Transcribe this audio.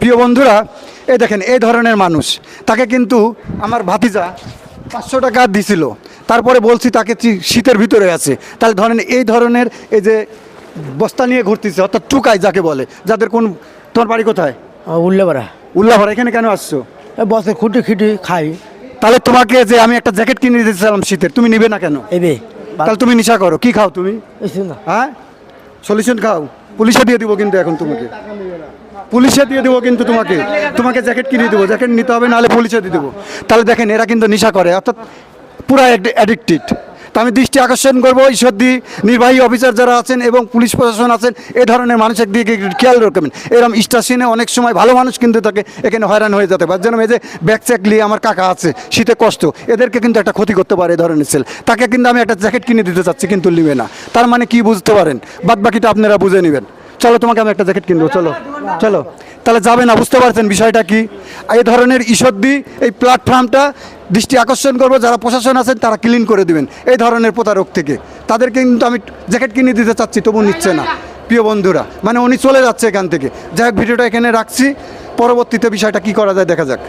প্রিয় বন্ধুরা, এই দেখেন এই ধরনের মানুষ, তাকে কিন্তু আমার ভাতিজা 500 টাকা দিছিল, তারপরে বলছি তাকে শীতের ভিতরে আছে। তাহলে ধরেন এই ধরনের এই যে বস্তা নিয়ে ঘুরতেছে, অর্থাৎ টুকাই যাকে বলে, যাদের কোন, তোমার বাড়ি কোথায়? উল্লেপাড়া। উল্লাপাড়া। এখানে কেন আসছো? বসে খুঁটি খুঁটি খাই। তাহলে তোমাকে যে আমি একটা জ্যাকেট কিনে দিতেছিলাম শীতের, তুমি নিবে না কেন? এবে তাহলে তুমি নেশা করো, কি খাও তুমি? না হ্যাঁ, সলিউশন খাও। পুলিশে দিয়ে দিব কিন্তু এখন তোমাকে, পুলিশে দিয়ে দেবো কিন্তু তোমাকে, তোমাকে জ্যাকেট কিনে দেবো, জ্যাকেট নিতে হবে, নাহলে পুলিশে দিয়ে দেবো। তাহলে দেখেন এরা কিন্তু নেশা করে, অর্থাৎ পুরা অ্যাডিক্টেড। তা আমি দৃষ্টি আকর্ষণ করবো ঈশ্বরদী নির্বাহী অফিসার যারা আছেন এবং পুলিশ প্রশাসন আছেন, এ ধরনের মানুষের দিকে একটু খেয়াল রাখবেন। এরকম স্টেশনে অনেক সময় ভালো মানুষ কিন্তু তাকে এখানে হয়রান হয়ে যেতে পারে। যেন এই যে ব্যাগ চ্যাক নিয়ে আমার কাকা আছে, শীতে কষ্ট, এদেরকে কিন্তু একটা ক্ষতি করতে পারে এই ধরনের ছেলে। তাকে কিন্তু আমি একটা জ্যাকেট কিনে দিতে চাচ্ছি, কিন্তু নিবে না। তার মানে কি বুঝতে পারেন? বাদ বাকিটা আপনারা বুঝে নেবেন। চলো তোমাকে আমি একটা জ্যাকেট কিনবো, চলো চলো। তাহলে যাবে না, বুঝতে পারছেন বিষয়টা কি? এই ধরনের ঈশ্বরদী এই প্ল্যাটফর্মটা দৃষ্টি আকর্ষণ করবো, যারা প্রশাসন আছেন তারা ক্লিন করে দিবেন এই ধরনের প্রতারক থেকে। তাদেরকে কিন্তু আমি জ্যাকেট কিনে দিতে চাচ্ছি, তবু নিচ্ছে না প্রিয় বন্ধুরা, মানে উনি চলে যাচ্ছে এখান থেকে। যাই হোক, ভিডিওটা এখানে রাখছি, পরবর্তীতে বিষয়টা কি করা যায় দেখা যাক।